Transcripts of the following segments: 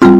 Of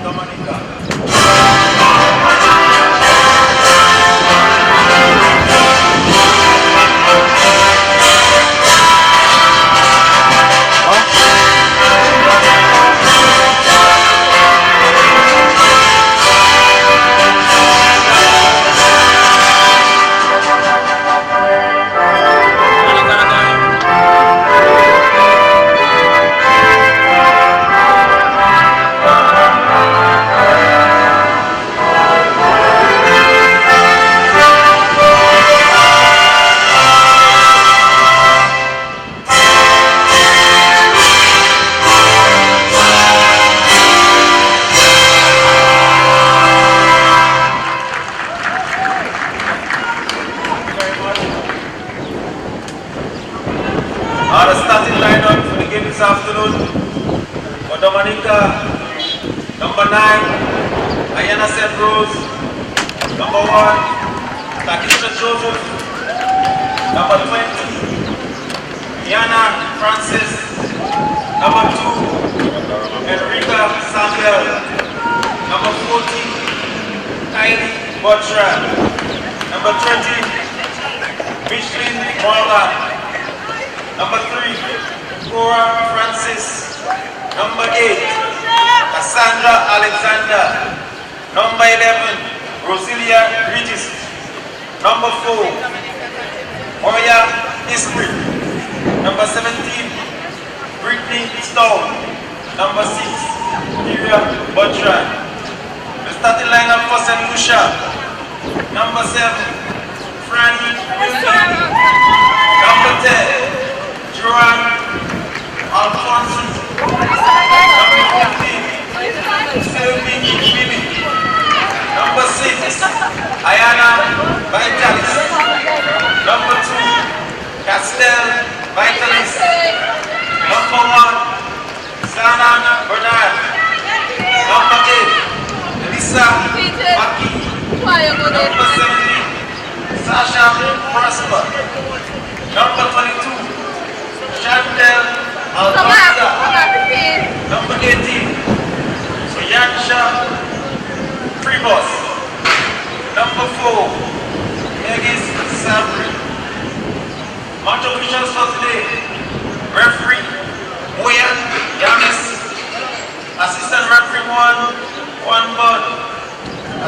Dominica. The starting lineup for the game this afternoon for Dominica: number 9, Ayana St. Rose; number 1, Takisha Joseph; number 20, Yana Francis; number 2, Enrica Samuel; number 14, Kylie Bertrand; number 20, Michelin Morgan; number 3, Cora Francis; number 8, Cassandra Alexander; number 11, Rosilia Regis; number 4, Oya Isprit; number 17, Brittany Stone; number 6, Miriam Bertrand. The starting lineup for St. Lucia: number 7, Franny Wilson; number 10, Joan Alfonso; number 15, Sylvie Billy; number 6, Ayana Vitalis; number 2, Castel Vitalis; number 1, Sana Bernard; number 8, Lisa Maki; number 17, Sasha Prosper; number 22, Chantel Alfonso; number 18, Soyansha Pribos; number 4, Megis Sabri. Match officials for today: referee Moya Yamis; assistant referee 1 Bud;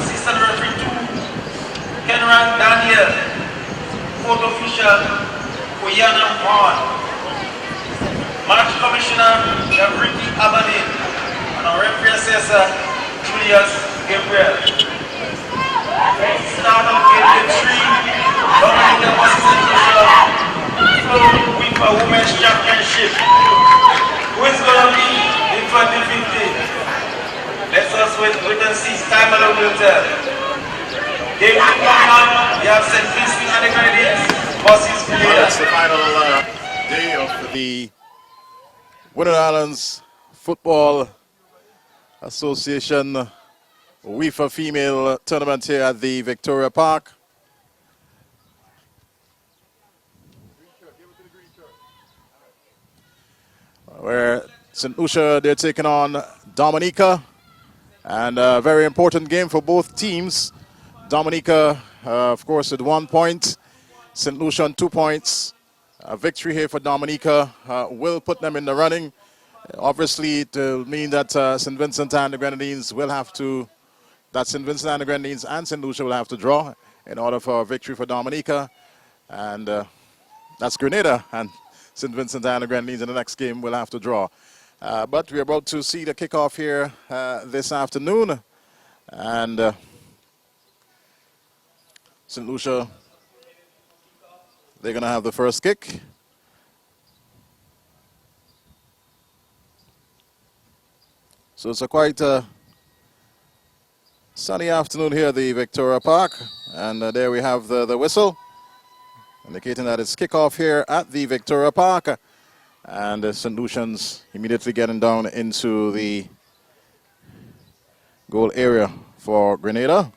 assistant referee 2, Kenran Daniel; court official Koyana Juan; match commissioner Gabriki Abanin; and our referee assessor Julius Gabriel. Start of game day 3, Dominica vs. Lucia, full week for Women's Championship. Who is going to be in 2015? Let us wait and see. Time alone will tell. Game number 1, we have St. Vincent and the Grenadines versus Grenada. It's the final day of the Winter Islands Football Association UEFA Female Tournament here at the Victoria Park. Where St. Lucia, they're taking on Dominica. And a very important game for both teams. Dominica, of course, with 1 point. St. Lucia on 2 points. A victory here for Dominica will put them in the running. Obviously, it will mean that St. Vincent and the Grenadines will have to, that St. Vincent and the Grenadines and St. Lucia will have to draw in order for a victory for Dominica. And that's Grenada and St. Vincent and the Grenadines in the next game will have to draw. But we're about to see the kickoff here this afternoon. And St. Lucia, they're going to have the first kick. So it's a quite sunny afternoon here at the Victoria Park. And there we have the whistle, indicating that it's kickoff here at the Victoria Park. And the St. Lucians immediately getting down into the goal area for Grenada.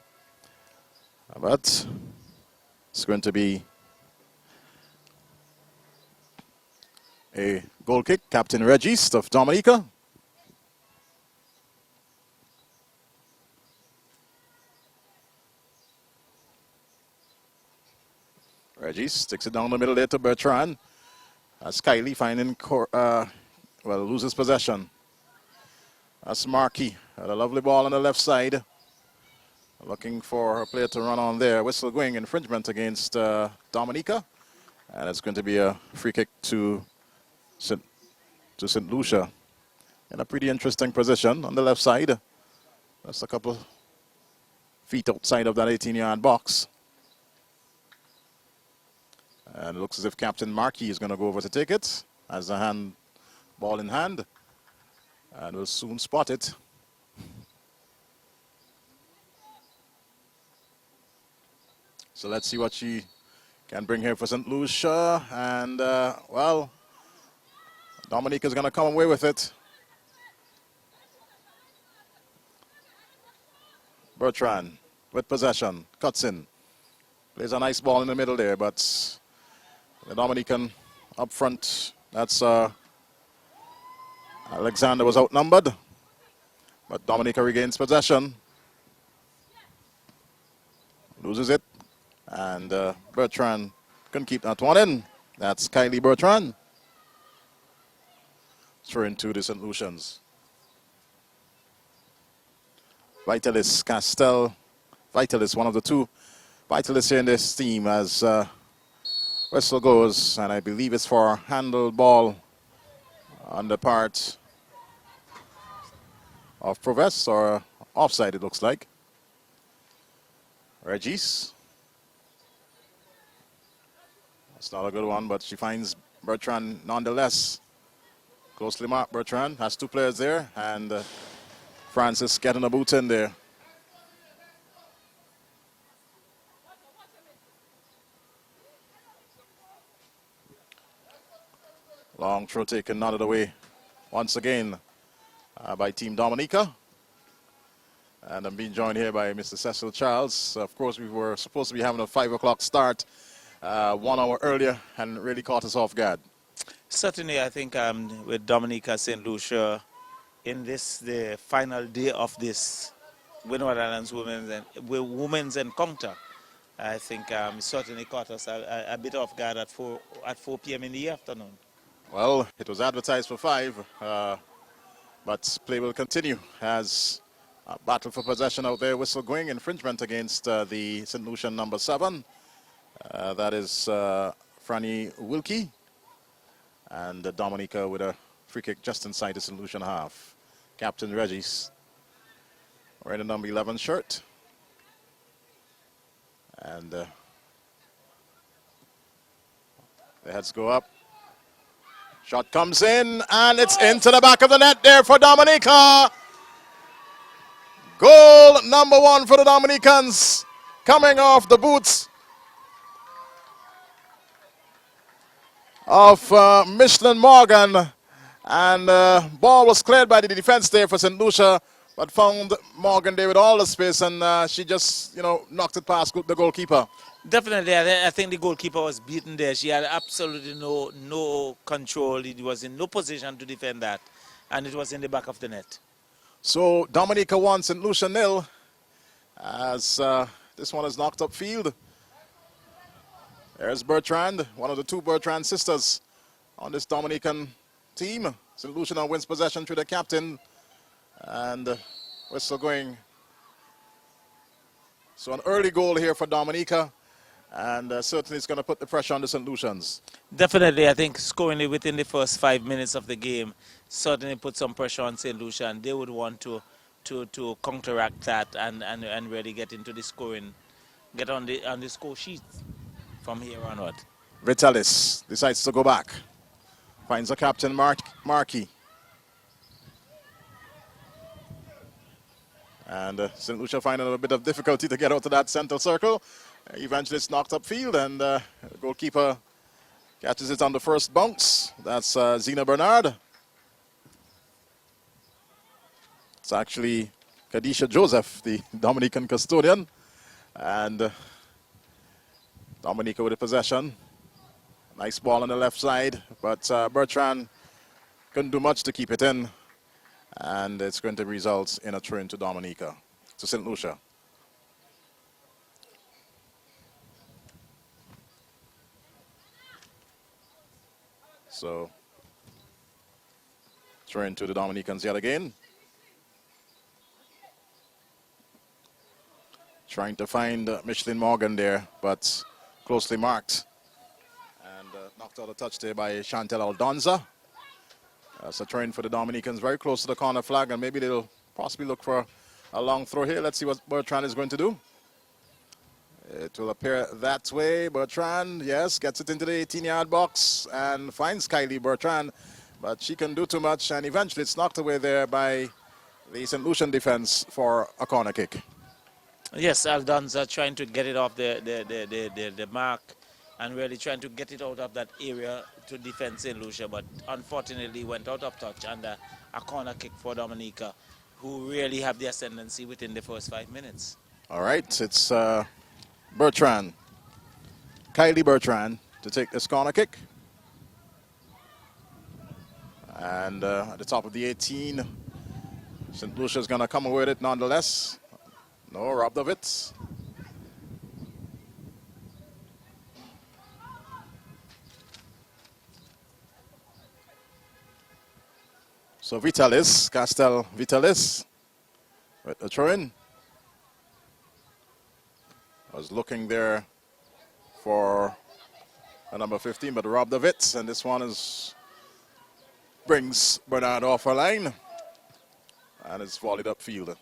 But it's going to be a goal kick. Captain Regis of Dominica. Regis sticks it down the middle there to Bertrand. That's Kylie finding, loses possession. That's Markey. Had a lovely ball on the left side. Looking for a player to run on there. Whistle going, infringement against Dominica. And it's going to be a free kick to St. Lucia. In a pretty interesting position on the left side. That's a couple feet outside of that 18-yard box. And it looks as if Captain Markey is going to go over to take it as a ball in hand. And we'll soon spot it. So let's see what she can bring here for St. Lucia. And, Dominica is going to come away with it. Bertrand with possession. Cuts in. Plays a nice ball in the middle there, but the Dominican up front, that's Alexander was outnumbered, but Dominica regains possession. Loses it, and Bertrand can keep that one in. That's Kylie Bertrand. Throw into the St. Lucians. Vitalis Castell. Vitalis, one of the two Vitalis here in this team as whistle goes, and I believe it's for handle ball on the part of Proves, or offside it looks like. Regis. That's not a good one, but she finds Bertrand nonetheless. Closely marked. Bertrand has two players there, and Francis getting a boot in there. Long throw taken, nodded away once again by Team Dominica. And I'm being joined here by Mr. Cecil Charles. Of course, we were supposed to be having a 5 o'clock start 1 hour earlier, and really caught us off guard. Certainly, I think with Dominica St. Lucia in the final day of this Winter Islands Women's Encounter, I think it certainly caught us a bit off guard at 4 p.m. in the afternoon. Well, it was advertised for 5, but play will continue as a battle for possession out there. Whistle going, infringement against the St. Lucian number 7. That is Franny Wilkie. And Dominica with a free kick just inside the St. Lucian half. Captain Regis wearing the number 11 shirt. And the heads go up. Shot comes in, and it's into the back of the net there for Dominica. Goal number 1 for the Dominicans. coming off the boots of Michelin Morgan. And ball was cleared by the defense there for St. Lucia, but found Morgan there with all the space, and she just, knocked it past the goalkeeper. Definitely, I think the goalkeeper was beaten there. She had absolutely no control. He was in no position to defend that, and it was in the back of the net. So Dominica 1, St. Lucia 0, as this one is knocked upfield. There's Bertrand, one of the two Bertrand sisters on this Dominican team. St. Lucia now wins possession through the captain, and we're still going. So an early goal here for Dominica, and certainly it's going to put the pressure on the St. Lucians. Definitely, I think scoring it within the first 5 minutes of the game certainly put some pressure on St. Lucia, and they would want to counteract that and really get into the scoring, get on the score sheet from here onward. Vitalis decides to go back. Finds the captain, Markey. And St. Lucia finding a bit of difficulty to get out of that center circle. Eventually it's knocked upfield, and the goalkeeper catches it on the first bounce. That's Zena Bernard. It's actually Kadisha Joseph, the Dominican custodian. And Dominica with the possession. Nice ball on the left side, but Bertrand couldn't do much to keep it in. And it's going to result in a throw to Dominica, to St. Lucia. So, throw to the Dominicans yet again. Trying to find Michelin Morgan there, but closely marked. And knocked out a touch there by Chantel Aldonza. That's a throw for the Dominicans, very close to the corner flag, and maybe they'll possibly look for a long throw here. Let's see what Bertrand is going to do. It will appear that way. Bertrand, yes, gets it into the 18-yard box and finds Kylie Bertrand, but she can do too much, and eventually it's knocked away there by the St. Lucian defense for a corner kick. Yes, Aldonza trying to get it off the mark and really trying to get it out of that area to defend St. Lucia, but unfortunately went out of touch under a corner kick for Dominica, who really have the ascendancy within the first 5 minutes. All right, it's Bertrand, Kylie Bertrand, to take this corner kick. And at the top of the 18, St. Lucia's going to come away with it nonetheless. No, robbed of it. So Vitalis, Castel Vitalis, with the throw-in. Was looking there for a number 15, but robbed of it. And this one brings Bernard off her line. And it's volleyed upfield.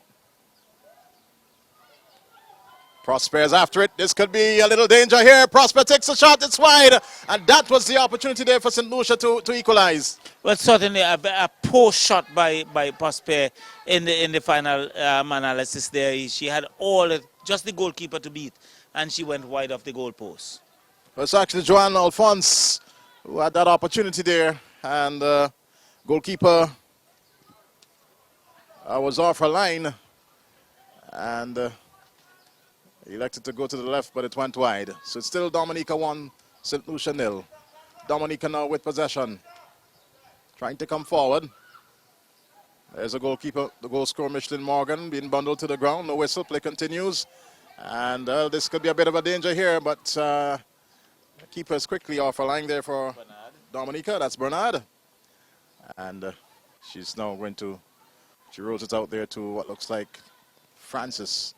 Prosper's after it. This could be a little danger here. Prosper takes a shot. It's wide. And that was the opportunity there for St. Lucia to equalize. Well, certainly a poor shot by Prosper in the final analysis there. She had just the goalkeeper to beat, and she went wide off the goalpost. It's actually Joanne Alphonse who had that opportunity there. And goalkeeper was off her line. And elected to go to the left, but it went wide. So it's still Dominica 1, St. Lucia 0. Dominica now with possession. Trying to come forward. There's a goalkeeper, the goal scorer, Michelin Morgan, being bundled to the ground. No whistle, play continues. And this could be a bit of a danger here, but the keeper is quickly off her line there for Bernard. Dominica. That's Bernard. And she's now going to, she rolls it out there to what looks like Francis.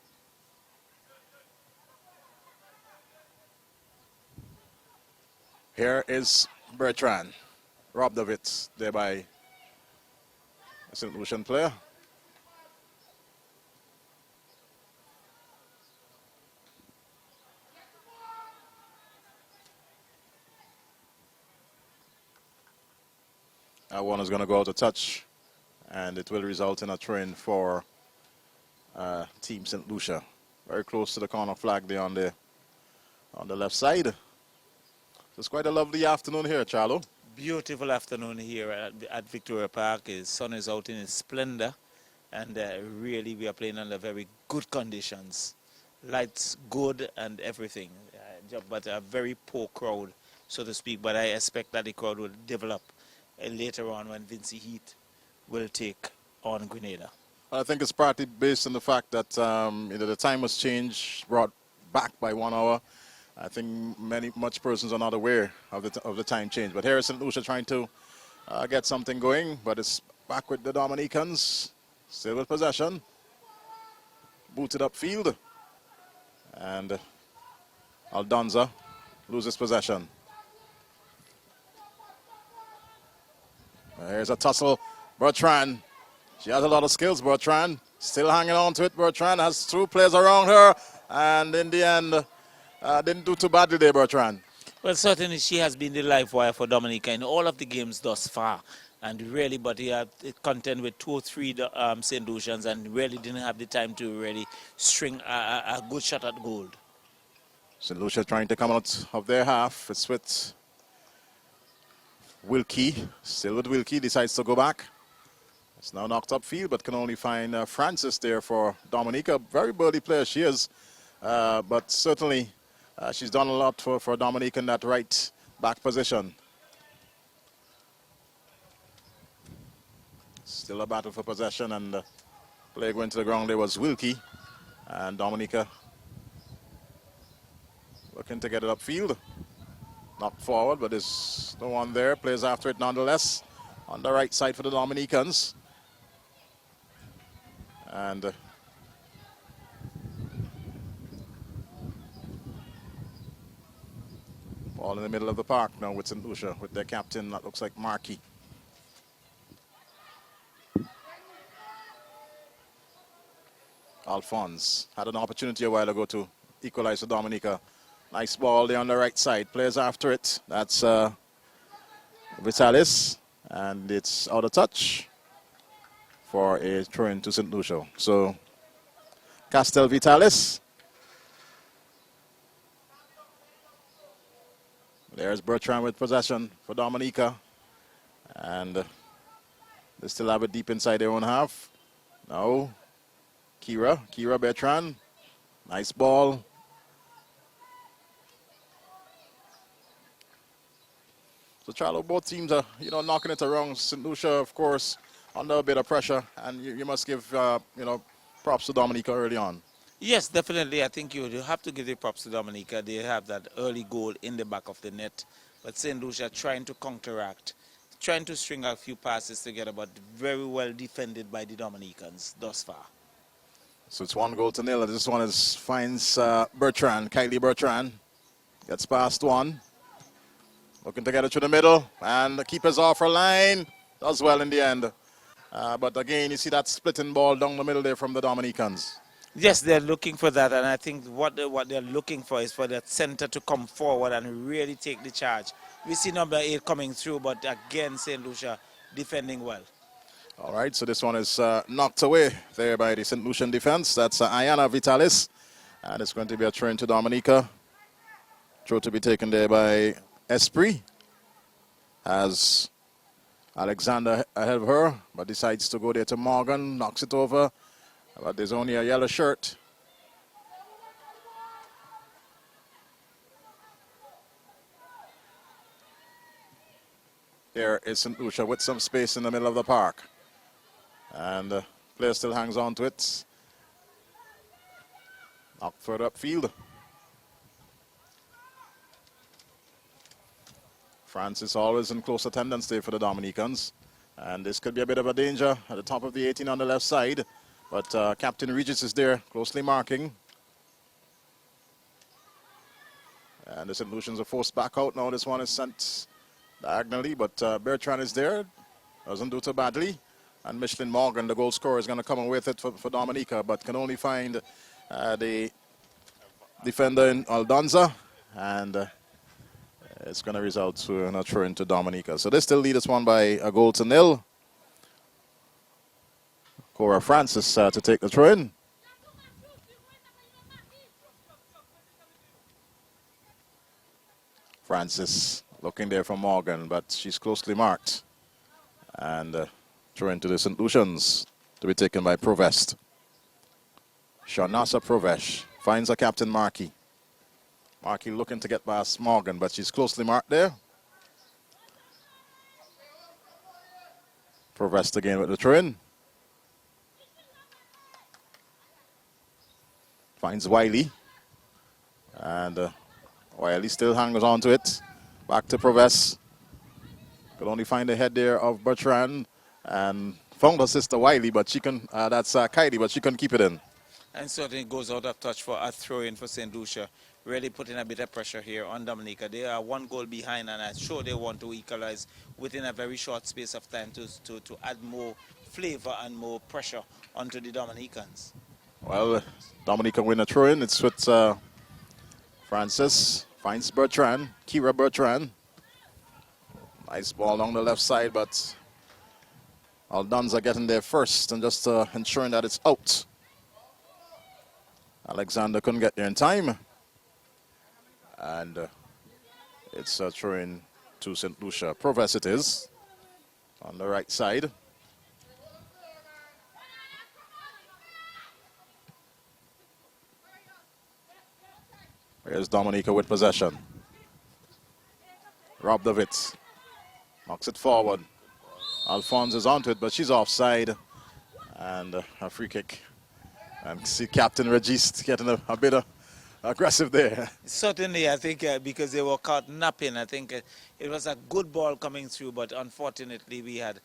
Here is Bertrand, robbed of it there by a St. Lucian player. That one is going to go out of touch, and it will result in a throw-in for Team St. Lucia. very close to the corner flag there on the left side. It's quite a lovely afternoon here, Charlo. Beautiful afternoon here at Victoria Park. The sun is out in its splendor, and really we are playing under very good conditions. Lights good and everything, but a very poor crowd, so to speak. But I expect that the crowd will develop later on when Vincy Heat will take on Grenada. I think it's partly based on the fact that the time was changed, brought back by 1 hour. I think much persons are not aware of the time change. But here is St. Lucia trying to get something going, but it's back with the Dominicans, still with possession. Booted upfield, and Aldonza loses possession. Here's a tussle. Bertrand. She has a lot of skills, Bertrand. Still hanging on to it. Bertrand has 2 players around her, and in the end, didn't do too badly there, Bertrand. Well, certainly she has been the live wire for Dominica in all of the games thus far. And really, but he had contend with 2 or 3 St. Lucians and really didn't have the time to really string a good shot at goal. St. Lucia trying to come out of their half. It's with Wilkie. Still with Wilkie, decides to go back. It's now knocked upfield, but can only find Francis there for Dominica. Very burly player she is, but certainly she's done a lot for Dominica in that right back position. Still a battle for possession, and the play going to the ground there was Wilkie, and Dominica looking to get it upfield. Knocked forward, but there's no one there. Plays after it nonetheless on the right side for the Dominicans. And ball in the middle of the park now with St. Lucia, with their captain, that looks like Markey. Alphonse had an opportunity a while ago to equalize for Dominica. Nice ball there on the right side. Plays after it. That's Vitalis, and it's out of touch for a throw-in to St. Lucia. So Castel Vitalis. There's Bertrand with possession for Dominica. And they still have it deep inside their own half. Now, Kira Bertrand. Nice ball. So, Charlo, both teams are, knocking it around. St. Lucia, of course, under a bit of pressure, and you must give, props to Dominica early on. Yes, definitely. I think you have to give the props to Dominica. They have that early goal in the back of the net. But St. Lucia trying to counteract, trying to string a few passes together, but very well defended by the Dominicans thus far. So it's 1-0. This one finds Bertrand, Kylie Bertrand. Gets past one. Looking to get it to the middle, and the keeper's off her line. Does well in the end. But again, you see that splitting ball down the middle there from the Dominicans. Yes, they're looking for that, and I think what they're looking for is for that center to come forward and really take the charge. We see number 8 coming through, but again, St. Lucia defending well. All right, so this one is knocked away there by the St. Lucian defense. That's Ayana Vitalis, and it's going to be a throw to Dominica. Throw to be taken there by Esprit. Has Alexander ahead of her, but decides to go there to Morgan, knocks it over. But there's only a yellow shirt. There is St. Lucia with some space in the middle of the park. And the player still hangs on to it. Knocked further upfield. Francis always in close attendance there for the Dominicans. And this could be a bit of a danger at the top of the 18 on the left side. But Captain Regis is there, closely marking. And the St. Lucians are forced back out now. This one is sent diagonally, but Bertrand is there. Doesn't do too badly. And Michelin Morgan, the goal scorer, is going to come away with it for Dominica, but can only find the defender in Aldonza. And it's going to result in a throw into Dominica. So they still lead this one by 1-0. Cora Francis to take the throw in. Francis looking there for Morgan, but she's closely marked. And throw into the St. Lucians to be taken by Provest. Shanasa Provesh finds a captain Markey. Markey looking to get past Morgan, but she's closely marked there. Provest again with the throw-in. Finds Wiley. And Wiley still hangs on to it. Back to Provest. Could only find the head there of Bertrand. And found her sister Wiley, but she can, that's Kylie, but she couldn't keep it in. And certainly goes out of touch for a throw-in for St. Lucia. Really putting a bit of pressure here on Dominica. They are one goal behind, and I'm sure they want to equalize within a very short space of time to add more flavor and more pressure onto the Dominicans. Well, Dominica win a throw-in. It's with Francis. Finds Bertrand. Kira Bertrand. Nice ball along the left side, but Aldonza getting there first and just ensuring that it's out. Alexander couldn't get there in time. And it's a throw-in to St. Lucia. Provest it is on the right side. Here's Dominica with possession. Robbed of it. Knocks it forward. Alphonse is onto it, but she's offside. And a free kick. And see Captain Regis getting a bit aggressive there. Certainly, I think because they were caught napping, I think it was a good ball coming through, but unfortunately we had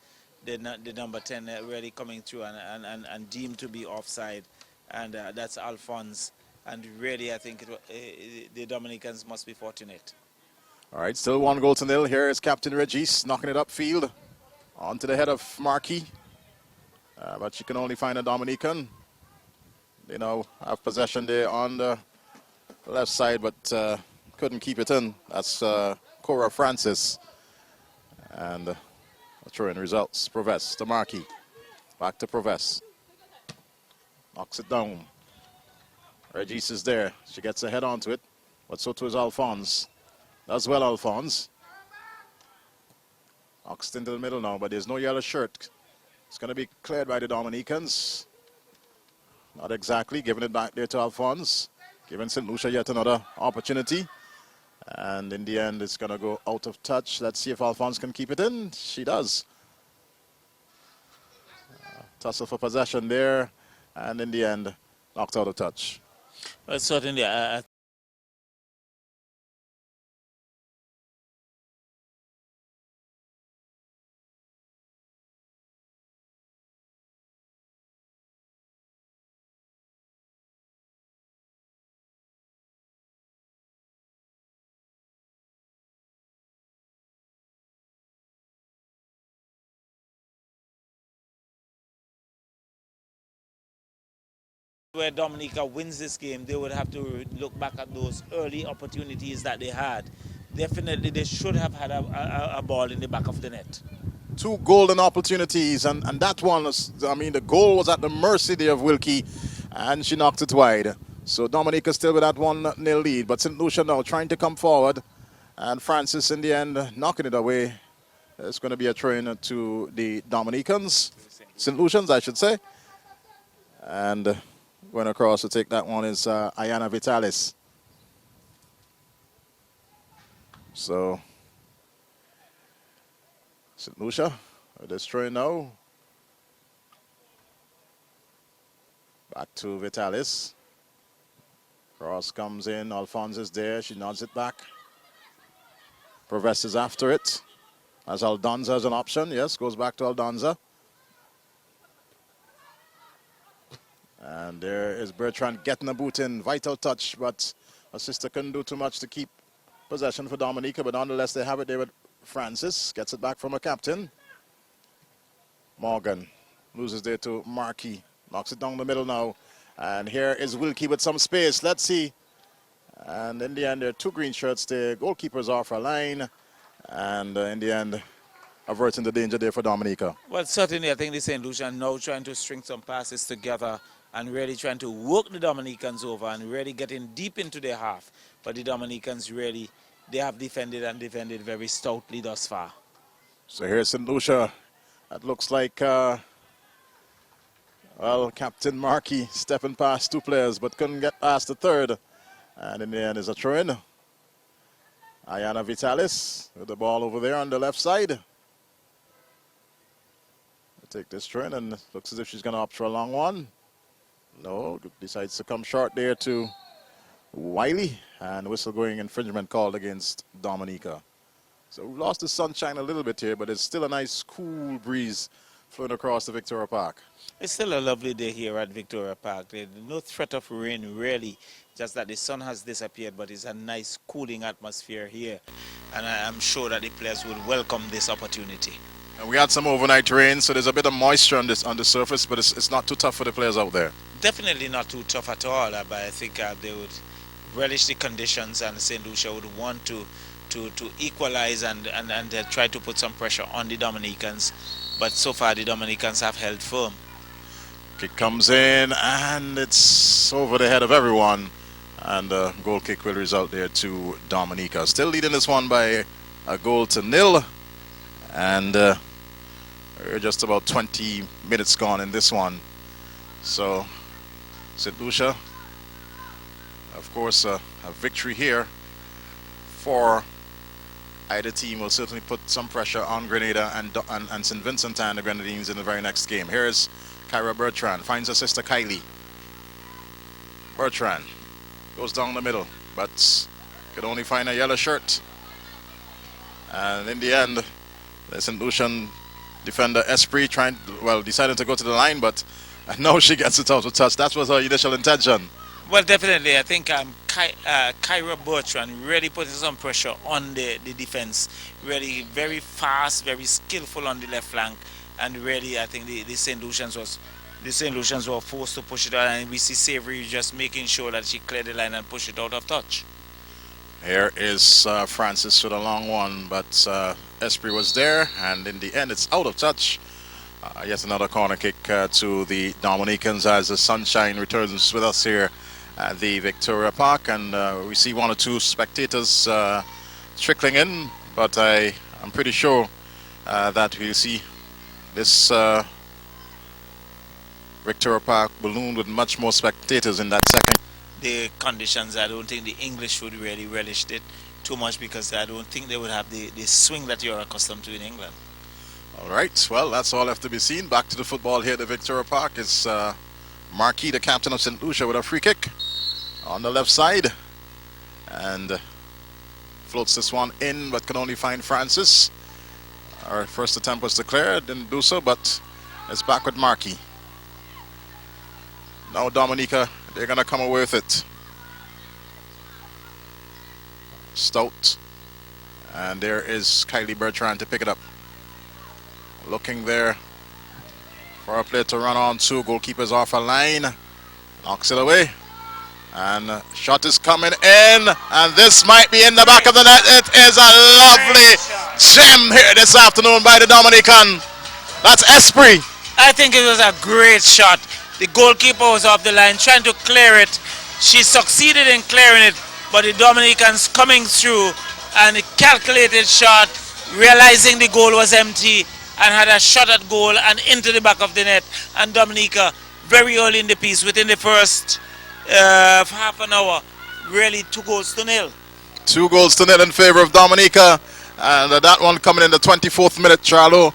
the number 10 really coming through and deemed to be offside. And that's Alphonse. And really, I think the Dominicans must be fortunate. All right, still 1-0. Here is Captain Regis knocking it upfield onto the head of Markey. But she can only find a Dominican. They now have possession there on the left side, but couldn't keep it in. That's Cora Francis. And a throw-in results. Provest to Markey. Back to Provest. Knocks it down. Regis is there. She gets a head onto it. But so too is Alphonse. Does well, Alphonse. Knocks into the middle now, but there's no yellow shirt. It's going to be cleared by the Dominicans. Not exactly. Giving it back there to Alphonse. Giving St. Lucia yet another opportunity. And in the end, it's going to go out of touch. Let's see if Alphonse can keep it in. She does. Tussle for possession there. And in the end, knocked out of touch. Well, certainly, where Dominica wins this game, they would have to look back at those early opportunities that they had. Definitely, they should have had a ball in the back of the net. 2 golden opportunities, and that one was, I mean, the goal was at the mercy there of Wilkie, and she knocked it wide. So Dominica still with that 1-0 lead, but St. Lucia now trying to come forward, and Francis in the end knocking it away. It's going to be a throw-in to the Dominicans, St. Lucians, I should say. And going across to take that one is Ayana Vitalis. So St. Lucia with this throw-in now. Back to Vitalis. Cross comes in. Alphonse is there. She nods it back. Provest is after it. As Aldonza has an option. Yes, goes back to Aldonza. And there is Bertrand getting a boot in. Vital touch, but her sister couldn't do too much to keep possession for Dominica. But nonetheless, they have it there with Francis. Gets it back from her captain. Morgan loses there to Markey. Knocks it down the middle now. And here is Wilkie with some space. Let's see. And in the end, there are 2 green shirts there. Goalkeeper's off her line. And in the end, averting the danger there for Dominica. Well, certainly, I think the St. Lucia now trying to string some passes together and really trying to work the Dominicans over and really getting deep into their half. But the Dominicans really they have defended and defended very stoutly thus far. So here's St. Lucia. That looks like, well, Captain Markey stepping past two players, but couldn't get past the third. And in the end is a throw-in. Ayana Vitalis with the ball over there on the left side. Take this throw-in, and looks as if she's going to opt for a long one. No, decides to come short there to Wiley, and whistle going infringement called against Dominica. So we lost the sunshine a little bit here, but it's still a nice cool breeze flowing across the Victoria Park. It's still a lovely day here at Victoria Park. There's no threat of rain, really. Just that the sun has disappeared, but it's a nice cooling atmosphere here. And I'm sure that the players will welcome this opportunity. And we had some overnight rain, so there's a bit of moisture on the surface, but it's not too tough for the players out there. Definitely not too tough at all, but I think they would relish the conditions, and St. Lucia would want to equalize and try to put some pressure on the Dominicans. But so far the Dominicans have held firm. Kick comes in, and it's over the head of everyone. And a goal kick will result there to Dominica. Still leading this one by a goal to nil. And we're just about 20 minutes gone in this one. So St. Lucia, of course, a victory here for either team will certainly put some pressure on Grenada and St. Vincent and the Grenadines in the very next game. Here's Kyra Bertrand, finds her sister Kylie. Bertrand goes down the middle, but could only find a yellow shirt. And in the end, the St. Lucian defender Esprit decided to go to the line, but now she gets it out of touch. That was her initial intention. Well, definitely. I think Kyra Bertrand really putting some pressure on the defense. Really very fast, very skillful on the left flank. And really, I think the St. Lucians were forced to push it out. And we see Savory just making sure that she cleared the line and push it out of touch. Here is Francis with a long one, but Esprit was there. And in the end, it's out of touch. Yet another corner kick to the Dominicans as the sunshine returns with us here at the Victoria Park, and we see one or two spectators trickling in, but I'm pretty sure that we'll see this Victoria Park balloon with much more spectators in that second. The conditions, I don't think the English would really relish it too much, because I don't think they would have the swing that you're accustomed to in England. All right, well, that's all left to be seen. Back to the football here at the Victoria Park. It's Marquis, the captain of St. Lucia, with a free kick on the left side. And floats this one in, but can only find Francis. Our first attempt was to clear, didn't do so, but it's back with Marquis. Now Dominica, they're going to come away with it. Stout. And there is Kylie Bertrand to pick it up. Looking there for a player to run on to. Goalkeeper's off a line. Knocks it away. And shot is coming in. And this might be in the back of the net. It is a lovely gem here this afternoon by the Dominican. That's Esprit. I think it was a great shot. The goalkeeper was off the line trying to clear it. She succeeded in clearing it, but the Dominicans coming through, and a calculated shot, realizing the goal was empty, and had a shot at goal and into the back of the net. And Dominica, very early in the piece, within the first half an hour, really 2 goals to nil. 2 goals to nil in favor of Dominica. And that one coming in the 24th minute, Charlo.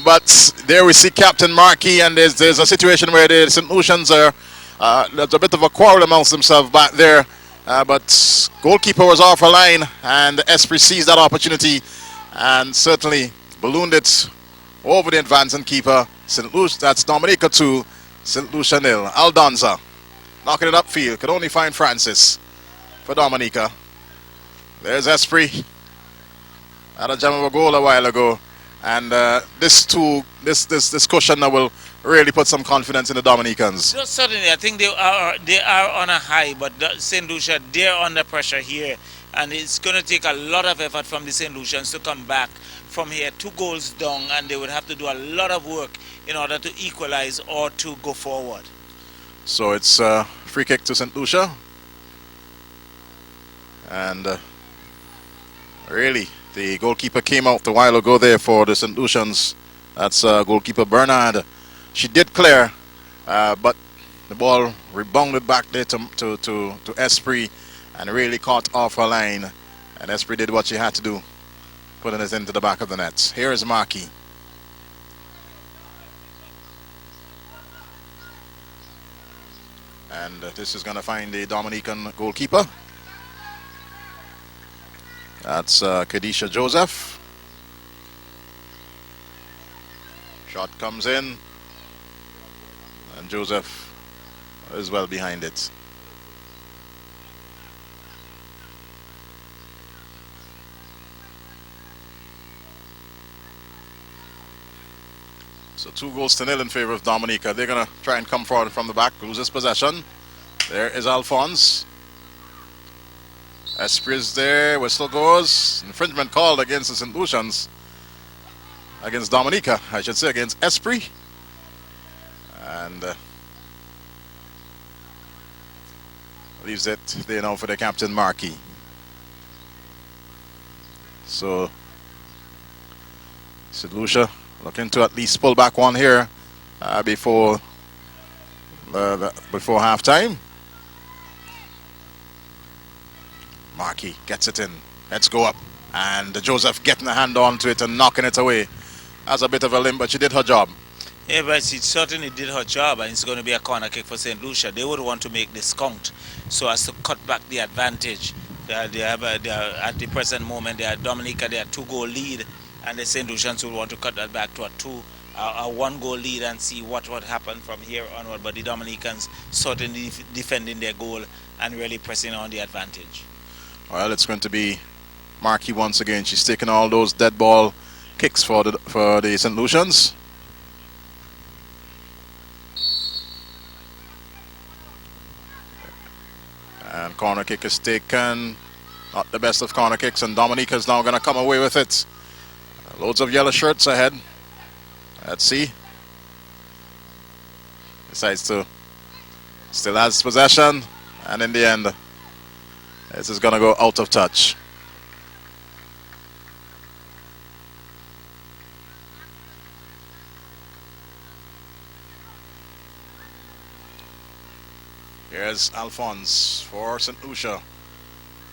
But there we see Captain Marquis, and there's a situation where the St. Lucians are, there's a bit of a quarrel amongst themselves back there. But goalkeeper was off a line, and Esprit seized that opportunity and certainly ballooned it over the advancing keeper. St. Lucia, that's Dominica 2, St. Lucia nil. Aldonza knocking it upfield, could only find Francis for Dominica. There's Esprit. Had a gem of a goal a while ago, and this cushion now will really put some confidence in the Dominicans. No, certainly, I think they are on a high, but St. Lucia, they're under pressure here, and it's going to take a lot of effort from the St. Lucians to come back from here 2 goals down, and they would have to do a lot of work in order to equalize or to go forward. So it's a free kick to St. Lucia, and Really, the goalkeeper came out a while ago there for the St. Lucians. That's goalkeeper Bernard. She did clear, but the ball rebounded back there to Esprit and really caught off her line. And Esprit did what she had to do, putting it into the back of the net. Here is Markey. And this is going to find the Dominican goalkeeper. That's Kadisha Joseph. Shot comes in. And Joseph is well behind it. So 2-0 in favor of Dominica. They're going to try and come forward from the back, loses possession. There is Alphonse. Esprit is there, whistle goes. Infringement called against the St. Lucians. Against Dominica, I should say, against Esprit. And leaves it there now for the captain, Markey. So, St. Lucia looking to at least pull back one here before halftime. Markey gets it in. Let's go up. And Joseph getting a hand onto it and knocking it away. That's a bit of a limp, but she did her job. Yeah, but she certainly did her job, and it's going to be a corner kick for St. Lucia. They would want to make this count so as to cut back the advantage. They are, at the present moment, they are Dominica, they are 2-goal lead, and the St. Lucians will want to cut that back to a 1-goal lead and see what would happen from here onward. But the Dominicans certainly defending their goal and really pressing on the advantage. Well, it's going to be Markey once again. She's taking all those dead ball kicks for the St. Lucians. And corner kick is taken. Not the best of corner kicks, and Dominica is now going to come away with it. Loads of yellow shirts ahead. Let's see. Decides to still has possession, and in the end, this is going to go out of touch. Here's Alphonse for St. Lucia.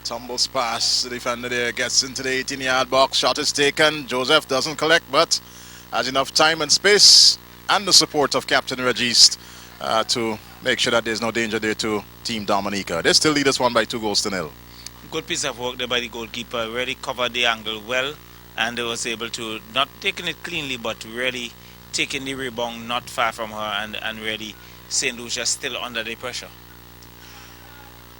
Tumbles past the defender there, gets into the 18-yard box. Shot is taken. Joseph doesn't collect, but has enough time and space and the support of Captain Registe to make sure that there's no danger there to Team Dominica. They still lead us one by 2-0. Good piece of work there by the goalkeeper. Really covered the angle well, and they was able to, not taking it cleanly, but really taking the rebound not far from her, and really St. Lucia still under the pressure.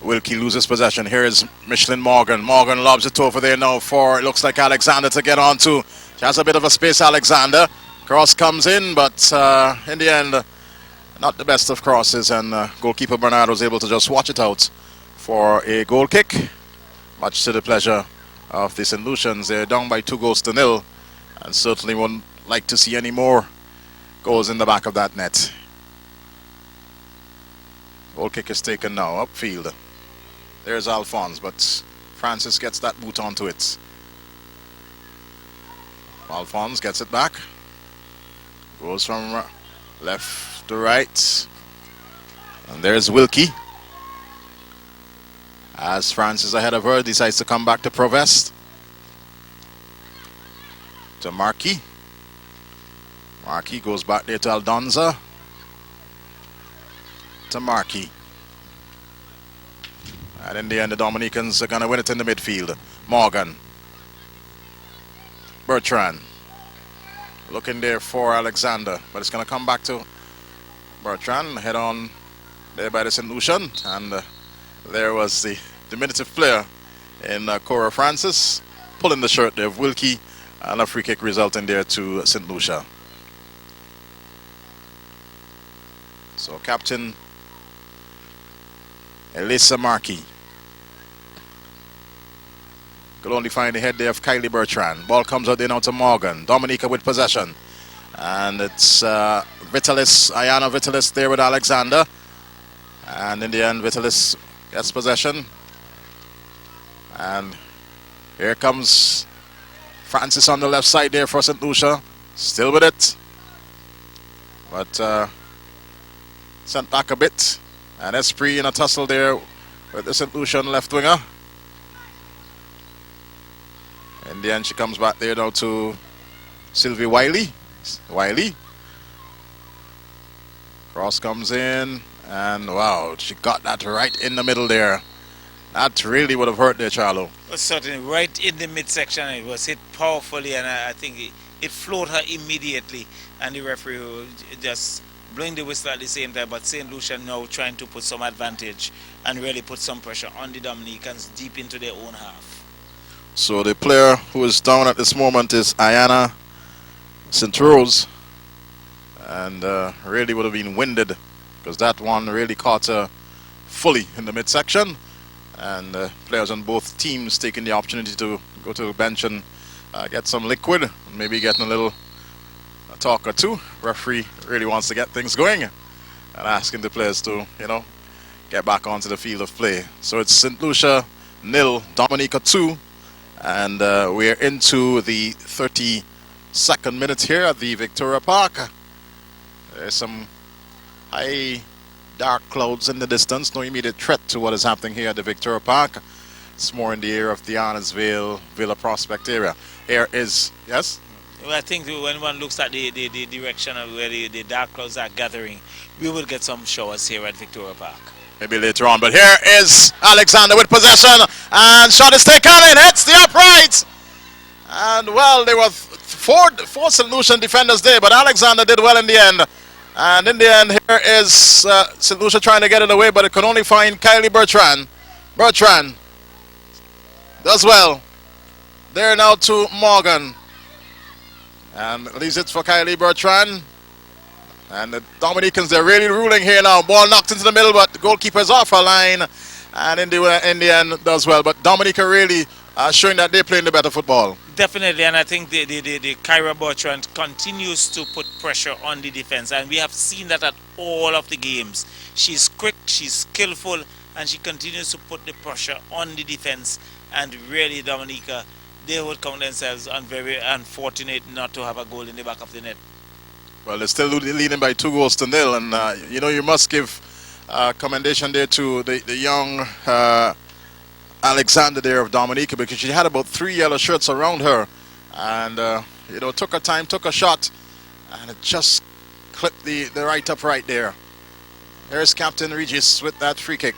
Wilkie loses possession. Here is Michelin Morgan. Morgan lobs it over there now for, it looks like, Alexander to get onto. She has a bit of a space, Alexander. Cross comes in, but in the end, not the best of crosses, and goalkeeper Bernard was able to just watch it out for a goal kick. Much to the pleasure of the St. Lucians. They're down by 2-0, and certainly wouldn't like to see any more goals in the back of that net. Goal kick is taken now, upfield. There's Alphonse, but Francis gets that boot onto it. Alphonse gets it back. Goes from left to right. And there's Wilkie. As Francis ahead of her, decides to come back to Provest. To Markey. Markey goes back there to Aldonza. To Markey. And in the end, the Dominicans are going to win it in the midfield. Morgan. Bertrand. Looking there for Alexander. But it's going to come back to Bertrand. Head on there by the St. Lucian. And there was the diminutive player in Cora Francis. Pulling the shirt there of Wilkie. And a free kick resulting there to St. Lucia. So Captain Elisa Markey could only find the head there of Kylie Bertrand. Ball comes out there now to Morgan. Dominica with possession. And it's Vitalis, Ayana Vitalis there with Alexander. And in the end, Vitalis gets possession. And Here comes Francis on the left side there for St. Lucia. Still with it. But sent back a bit. And Esprit in a tussle there with the St. Lucian left winger. In the end, she comes back there now to Sylvie Wiley. Cross comes in. And wow, she got that right in the middle there. That really would have hurt there, Charlo. Well, certainly, right in the midsection. It was hit powerfully, and I think it floored her immediately. And the referee just blowing the whistle at the same time. But St. Lucia now trying to put some advantage and really put some pressure on the Dominicans deep into their own half. So the player who is down at this moment is Ayana St. Rose. And really would have been winded because that one really caught her fully in the midsection. And players on both teams taking the opportunity to go to the bench and get some liquid, maybe getting a little talk or two. Referee really wants to get things going and asking the players to, get back onto the field of play. So it's St. Lucia 0, Dominica 2, and we're into the 32nd minute here at the Victoria Park. There's some high dark clouds in the distance, no immediate threat to what is happening here at the Victoria Park. It's more in the area of the Arnesville, Villa Prospect area. Here is, yes? Well, I think when one looks at the direction of where the dark clouds are gathering, we will get some showers here at Victoria Park. Maybe later on, but here is Alexander with possession, and shot is taken and hits the upright. And well, there were four St. Lucian defenders there, but Alexander did well in the end. And in the end, here is St. Lucia trying to get it away, but it could only find Kylie Bertrand. Bertrand does well. There now to Morgan. And leaves it for Kylie Bertrand. And the Dominicans, they're really ruling here now. Ball knocked into the middle, but the goalkeeper's off her line. And in the end, does well. But Dominica really showing that they're playing the better football. Definitely, and I think the Kyra Bertrand continues to put pressure on the defense, and we have seen that at all of the games. She's quick, she's skillful, and she continues to put the pressure on the defense. And really, Dominica, they would count themselves very unfortunate not to have a goal in the back of the net. Well, they're still leading by 2-0, and you must give commendation there to the young Alexander there of Dominica, because she had about 3 yellow shirts around her, and took her time, took a shot, and it just clipped the right upright there. There's Captain Regis with that free kick.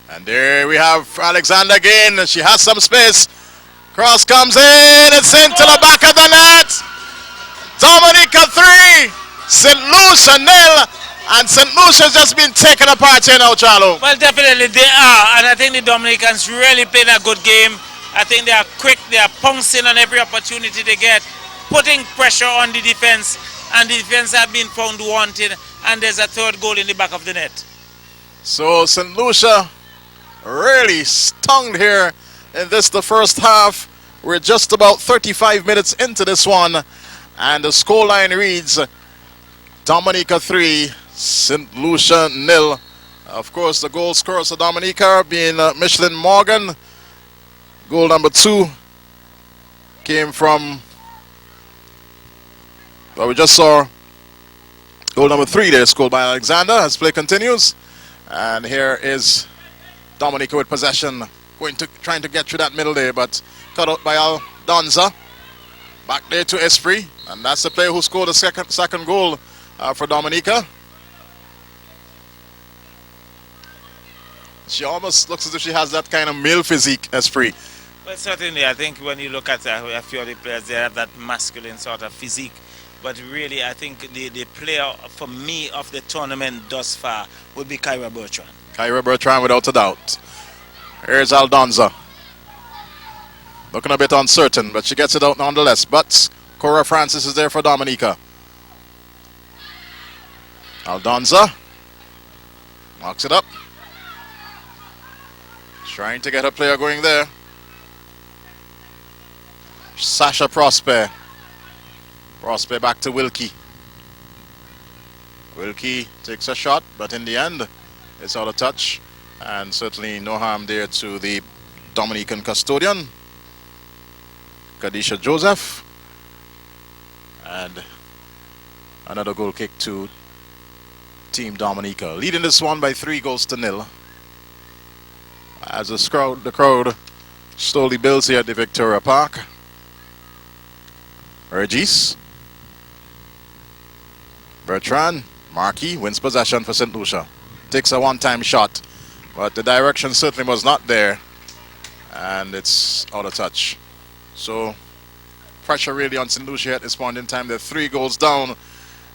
And there we have Alexander again. She has some space. Cross comes in. It's into the back of the net. Dominica 3, St. Lucia 0, and St. Lucia's just been taken apart here now, Charlo. Well, definitely they are, and I think the Dominicans really playing a good game. I think they are quick, they are pouncing on every opportunity they get, putting pressure on the defense, and the defense have been found wanted, and there's a third goal in the back of the net. So St. Lucia really stung here in the first half. We're just about 35 minutes into this one. And the scoreline reads Dominica 3, St. Lucia 0. Of course, the goal scorers for Dominica being Michelin Morgan. Goal number 2 came from, well, we just saw goal number 3 there, scored by Alexander as play continues. And here is Dominica with possession, trying to get through that middle there, but cut out by Aldonza. Back there to Esprit, and that's the player who scored the second goal for Dominica. She almost looks as if she has that kind of male physique, Esprit. Well, certainly, I think when you look at a few of the players, they have that masculine sort of physique. But really, I think the player, for me, of the tournament thus far would be Kyra Bertrand. Kyra Bertrand, without a doubt. Here's Aldonza. Looking a bit uncertain, but she gets it out nonetheless. But Cora Francis is there for Dominica. Aldonza marks it up. Trying to get her player going there. Sasha Prosper. Prosper back to Wilkie. Wilkie takes a shot, but in the end, it's out of touch. And certainly no harm there to the Dominican custodian, Kadisha Joseph. And another goal kick to Team Dominica, leading this one by 3-0. As the crowd slowly builds here at the Victoria Park. Regis. Bertrand. Markey wins possession for St. Lucia. Takes a one-time shot, but the direction certainly was not there, and it's out of touch. So pressure really on St. Lucia at this point in time. They're 3 goals down,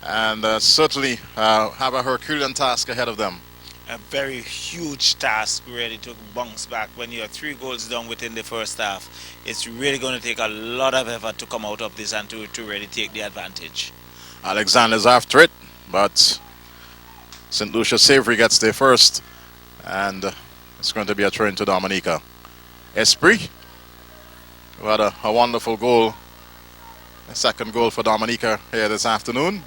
and certainly have a Herculean task ahead of them. A very huge task really to bounce back when you're 3 goals down within the first half. It's really going to take a lot of effort to come out of this and to really take the advantage. Alexander's after it, but St. Lucia Savory gets there first, and it's going to be a throw into Dominica. Esprit, who had a wonderful goal, a second goal for Dominica here this afternoon,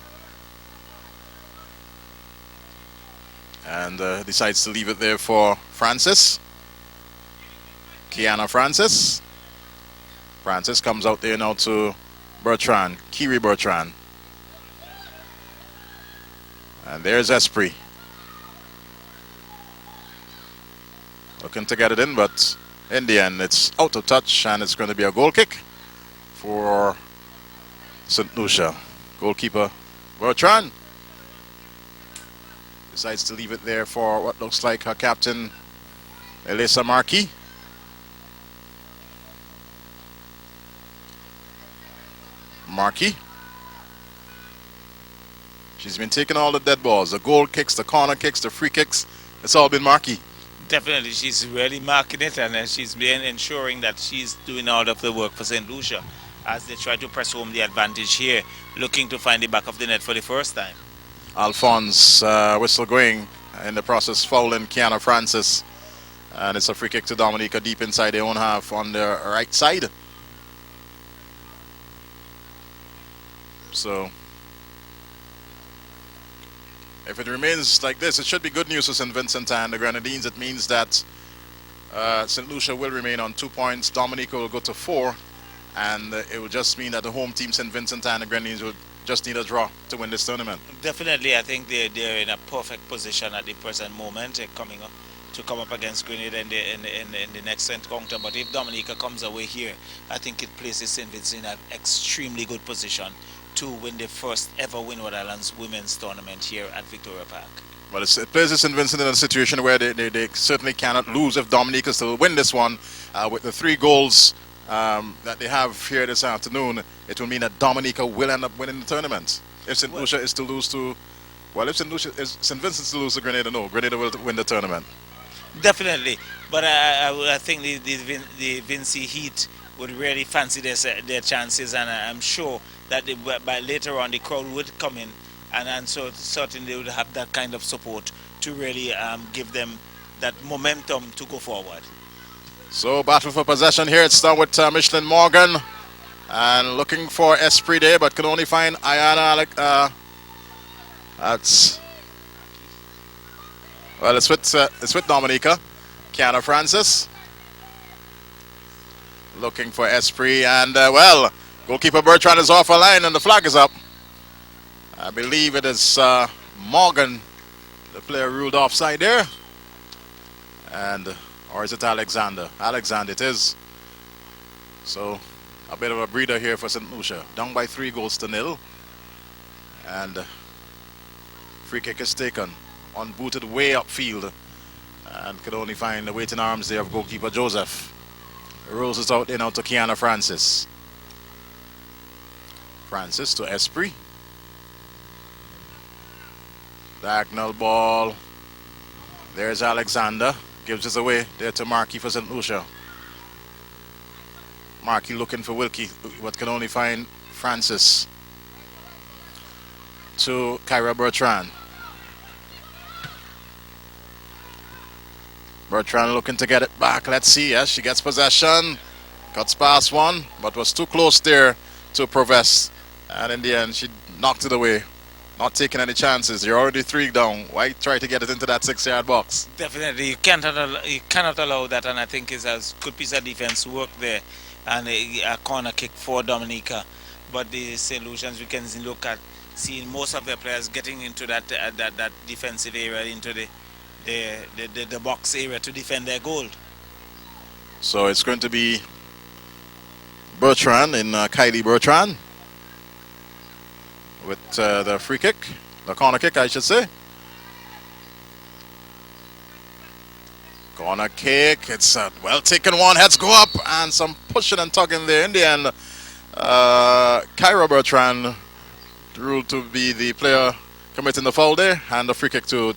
and decides to leave it there for Francis. Kiana Francis. Francis comes out there now to Bertrand, Kiri Bertrand. And there's Esprit. Looking to get it in, but in the end it's out of touch, and it's going to be a goal kick for St. Lucia. Goalkeeper Bertrand decides to leave it there for what looks like her captain, Elisa Markey. Markey. She's been taking all the dead balls, the goal kicks, the corner kicks, the free kicks. It's all been Markey. Definitely, she's really marking it, and she's been ensuring that she's doing all of the work for St. Lucia as they try to press home the advantage here, looking to find the back of the net for the first time. Alphonse whistle going, in the process fouling Kiana Francis, and it's a free kick to Dominica deep inside their own half on the right side. So if it remains like this, it should be good news for St. Vincent and the Grenadines. It means that St. Lucia will remain on 2 points, Dominica will go to 4, and it will just mean that the home team, St. Vincent and the Grenadines, will just need a draw to win this tournament. Definitely, I think they're in a perfect position at the present moment, coming up to come up against Grenada in the next encounter. But if Dominica comes away here, I think it places St. Vincent in an extremely good position to win the first ever Windward Islands women's tournament here at Victoria Park. But it places St. Vincent in a situation where they certainly cannot lose if Dominica still win this one. With the 3 goals that they have here this afternoon, it will mean that Dominica will end up winning the tournament. If St. Lucia is to lose to, if St. Vincent is to lose to Grenada, no, Grenada will win the tournament. Definitely, but I think the Vinci Heat would really fancy their chances, and I'm sure that by later on the crowd would come in, and so certainly they would have that kind of support to really give them that momentum to go forward. So battle for possession here. It's done with Michelin Morgan, and looking for Esprit there, but can only find Ayana. It's with Dominica. Kiana Francis looking for Esprit, and goalkeeper Bertrand is off a line, and the flag is up. I believe it is Morgan, the player ruled offside there, or is it Alexander? Alexander it is. So a bit of a breather here for St. Lucia, down by 3-0, and free kick is taken, unbooted way upfield, and could only find the waiting arms there of goalkeeper Joseph. Rolls it out in out to Kiana Francis. Francis to Esprit. Diagonal ball. There's Alexander. Gives it away there to Markey for St. Lucia. Markey looking for Wilkie, but can only find Francis. To Kyra Bertrand. Bertrand looking to get it back. Let's see. Yes, she gets possession. Cuts past one, but was too close there to Proves. And in the end, she knocked it away. not taking any chances. You're already 3 down. Why try to get it into that 6-yard box? Definitely, you cannot allow that, and I think it's a good piece of defense work there, and a corner kick for Dominica. But the St. Lucians, we can look at seeing most of their players getting into that defensive area, into the box area to defend their goal. So it's going to be Bertrand in Kylie Bertrand with the free kick, the corner kick, I should say. Corner kick. It's a well taken one. Heads go up and some pushing and tugging there. In the end, Kyra Bertrand ruled to be the player committing the foul there, and the free kick to